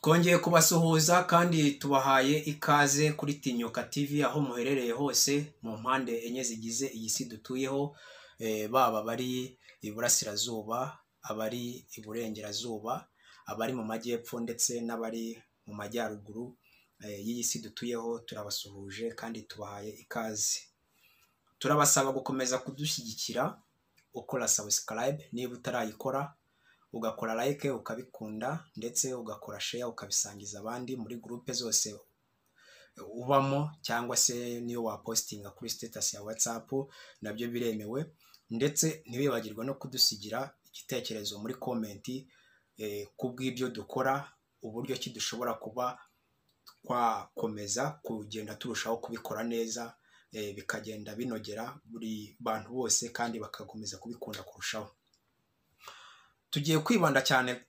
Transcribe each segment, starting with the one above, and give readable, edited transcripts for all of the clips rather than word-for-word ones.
Twongeye kubasuhuza kandi tubahaye ikaze kuri Tinyuka TV aho muherereye hose mu mpande enye zigize iyi si dutuyeho, baba bari iburasirazuba, abari iburengerazuba, abari mu majyepfo ndetse n'abari mu majyaruguru y'iyi si dutuyeho. Turabasuhuje kandi tubahaye ikaze. Turabasaba gukomeza kudushyigikira ukora subscribe niba utarayikora, ugakora like ukabikunda ndetse ugakora share ukabisangiza abandi muri groupe zose ubamo, cyangwa se niyo wapostinga kuri status ya WhatsApp nabyo biremewe. Ndetse ntibibagirwe no kudusigira igitekerezo muri comment kubw'ibyo dukora, uburyo ki dushobora kuba twakomeza kugenda turushaho kubikora neza, bikagenda binogera buri bantu bose kandi bakakomeza kubikunda kurushaho. Tugiye kwibanda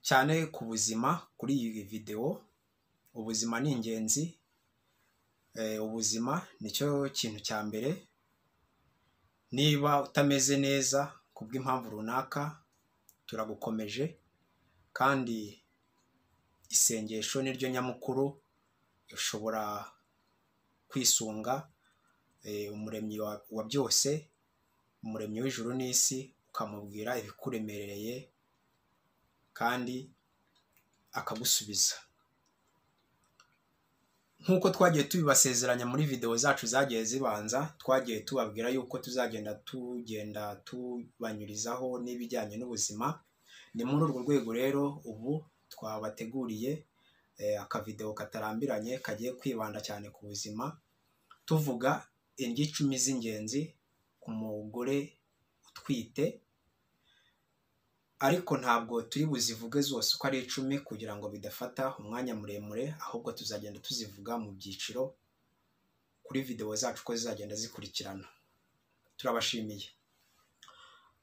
cyane ku buzima kuri iyi video. Ubuzima ni ingenzi. Ubuzima nicyo kintu cya mbere. Niba utameze neza kubw'impamvu runaka, turagukomeje kandi isengesho niryo nyamukuru. Ushobora kwisunga umuremyi wa byose, umuremyi w'ijuru n'isi, ukamubwira ibikuremereye kandi akagusubiza. Nkuko twagiye tubibasezeranya muri video zacu zagiye zibanza, twagiye tubabwira yuko tugenda tubanyurizaho n'ibijyanye n'ubuzima. Ni muri urwo rwego rero ubu twabateguriye akavideo katarambiranye kagiye kwibanda cyane ku buzima, tuvuga indyo 10 z'ingenzi ku mugore utwite. Ariko ntabwo turi buzivuge zose uko ari 10 kugira ngo bidafata umwanya muremure, ahubwo tuzagenda tuzivuga mu byiciro kuri video zacu ko zizagenda zikurikirana. Turabashimiye.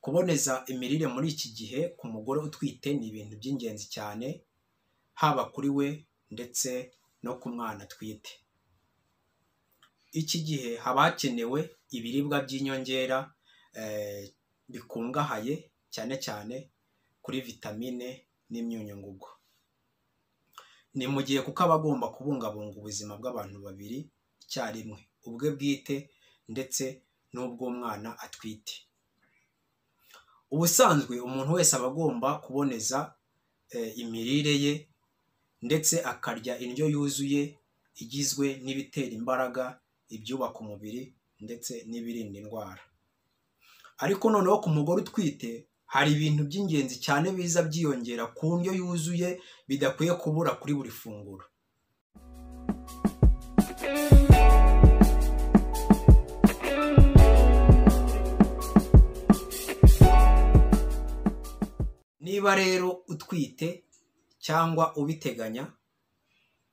Kuboneza imirire muri iki gihe ku mugore utwite ni ibintu by'ingenzi cyane, haba kuri we ndetse no ku mwana atwite. Iki gihe haba hakenewe ibiribwa by'inyongera bikungahaye cyane kuri vitamine n'imyunyungugu. Ni mu gihe kuko aba agomba kubungabunga ubuzima bw'abantu babiri icyarimwe, ubwe bwite ndetse n'ubw'umwana atwite. Ubusanzwe umuntu wese aba agomba kuboneza imirire ye ndetse akarya indyo yuzuye igizwe n'ibitera imbaraga, ibyubaka umubiri ndetse n'ibirinda indwara. Ariko noneho ku mugore utwite hari ibintu by'ingenzi cyane biza byiyongera ku ndyo yuzuye bidakwiye kubura kuri buri funguro. Niba rero utwite cyangwa ubiteganya,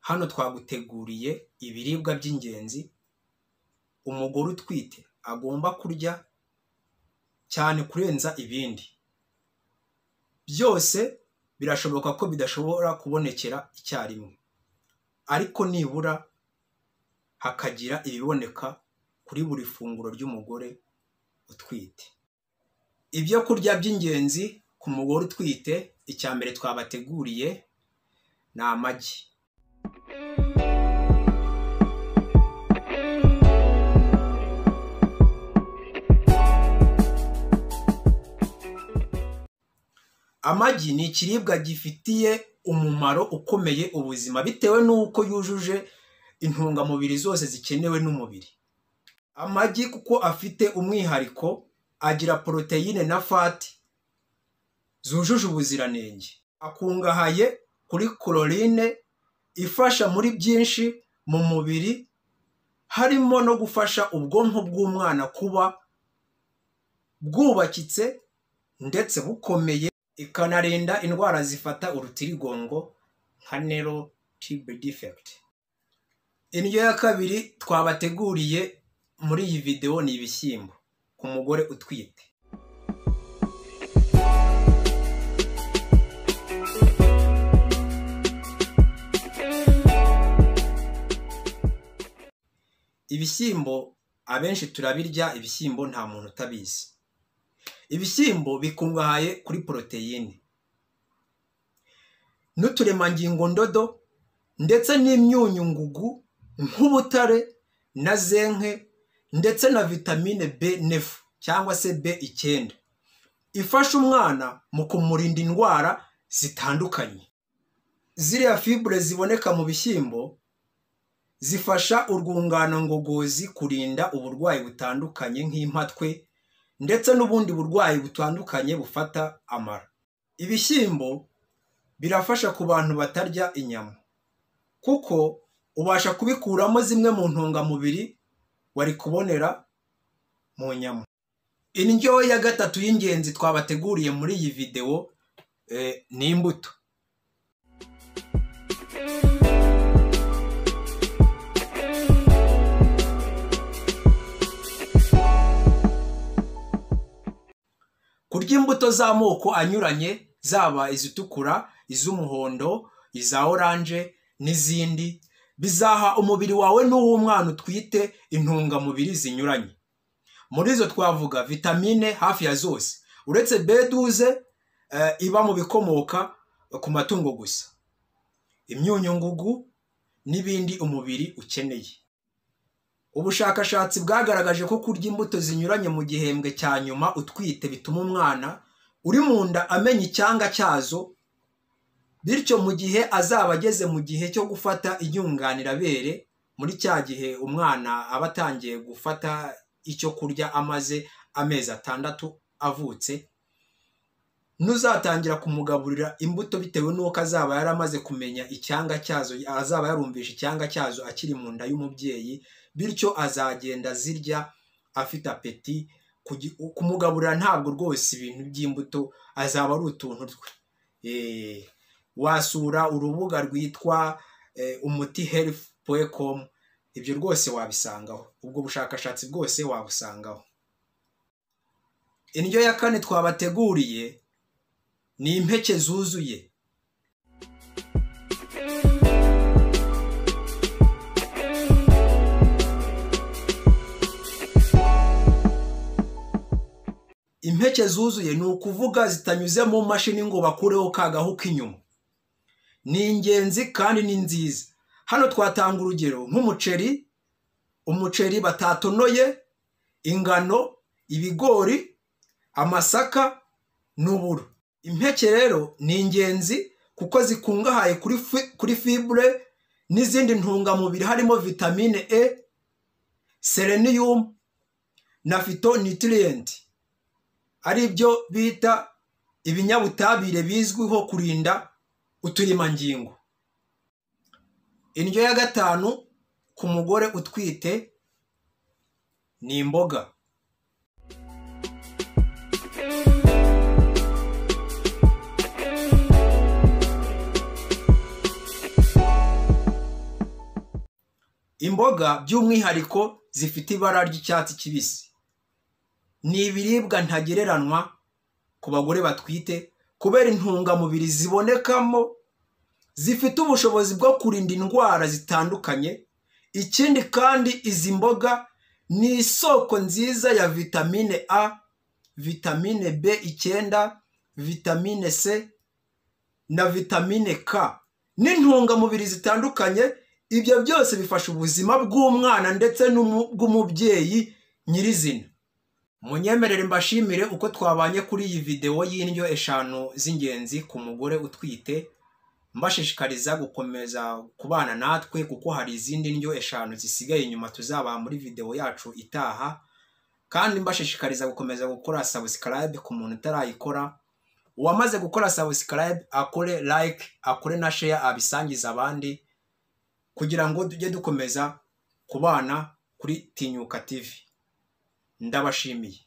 hano twaguteguriye ibiribwa by'ingenzi umugore utwite agomba kurya cyane kurenza ibindi. Byose birashoboka ko bidashobora kubonekera icyarimwe, ariko nibura hakagira ibiboneka kuri buri funguro ry'umugore utwite. Ibyo kurya by'ingenzi ku mugore utwite, icya mbere twabateguriye ni amagi. Amagi ni ikiribwa gifitiye umumaro ukomeye ubuzima bitewe n'uko yujuje intungamubiri zose zikenewe n'umubiri. Amagi kuko afite umwihariko, agira proteine na fat zujuje ubuziranenge. Akungahaye kuri chlorine ifasha muri byinshi mu mubiri, harimo no gufasha ubwonko bw'umwana kuba bwubakitse ndetse bukomeye, ikanarinda indwara zifata urutirigongo nka nero T.B.T defect. Indyo ya kabiri twabateguriye muri iyi video ni ibishyimbo ku mugore utwite. Ibishyimbo abenshi turabirya, ibishyimbo nta muntu utabizi. Ibishyimbo bikungahaye kuri proteine n'uturemangingo ndodo ndetse n'imyunyu ngugu nk'ubutare na zenke ndetse na vitamine B9 cyangwa se B9 ifasha umwana mu kumurinda indwara zitandukanye. Ziriya fibre ziboneka mu bishyimbo zifasha urwungano ngogozi kurinda uburwayi butandukanye nk'impatwe ndetse n'ubundi burwayi butandukanye bufata amara. Ibishyimbo birafasha ku bantu batarya inyama kuko ubasha kubikuramo zimwe mu ntungamubiri wari kubonera mu nyama. Indyo ya gatatu y'ingenzi twabateguriye muri iyi video ni imbuto. Kurya imbuto z'amoko anyuranye zaba izitukura, iz'umuhondo, iza oranje n'izindi bizaha umubiri wawe n'uw'umwana utwite intungamubiri zinyuranye. Muri zo twavuga vitamine hafi ya zose uretse B12 iba mu bikomoka ku matungo gusa, imyunyu ngugu n'ibindi umubiri ukeneye. Ubushakashatsi bwagaragaje ko kurya imbuto zinyuranye mu gihembwe cya nyuma utwite bituma umwana uri mu nda amenya icyanga cyazo, bityo mu gihe azaba ageze mu gihe cyo gufata inyunganirabere, muri cya gihe umwana aba atangiye gufata icyo kurya amaze amezi 6 avutse, nuzatangira kumugaburira imbuto bitewe n'uko azaba yaramaze kumenya icyanga cyazo, azaba yarumvisha icyanga cyazo akiri mu nda y'umubyeyi, bityo azagenda zirya afite apeti. Kumugaburira ntabwo rwose ibintu by'imbuto azaba ari utuntu twe. Wasura urubuga rwitwa umutihealth.com, ibyo rwose wabisangaho, ubwo bushakashatsi bwose wabusangaho. Indyo ya kane twabateguriye ni impeke zuzuye. Impeke zuzuye ni ukuvuga zitanyuze mu mashini ngo bakureho kagahu k'inyuma. Ni ingenzi kandi ni nziza. Hano twatanga urugero nk'umuceri, umuceri batatonoye, ingano, ibigori, amasaka n'uburo. Impeke rero ni ingenzi kuko zikungahaye kuri fibre n'izindi ntungamubiri harimo vitamine E, selenium na phytonutrient, ari byo bita ibinyabutabire bizwiho kurinda uturemangingo. Indyo ya gatanu ku mugore utwite ni imboga. Imboga by'umwihariko zifite ibara ry'icyatsi kibisi ni ibiribwa ntagereranwa ku bagore batwite kubera intungamubiri zibonekamo zifite ubushobozi bwo kurinda indwara zitandukanye. Ikindi kandi izi mboga ni isoko nziza ya vitamine A, vitamine B9, vitamine C na vitamine K n'intungamubiri zitandukanye. Ibyo byose bifasha ubuzima bw'umwana ndetse n'ubw'umubyeyi nyirizina. Munyemerere mbashimire uko twabanye kuri iyi video y'indyo 5 z'ingenzi ku mugore utwite. Mbashishikariza gukomeza kubana natwe kuko hari izindi ndyo 5 zisigaye inyuma tuzaba muri video yacu itaha, kandi mbashishikariza gukomeza gukora subscribe ku muntu utarayikora. Uwamaze gukora subscribe akore like, akore na share, abisangiza abandi kugira ngo tujye dukomeza kubana kuri Tinyuka TV. Ndabashimiye.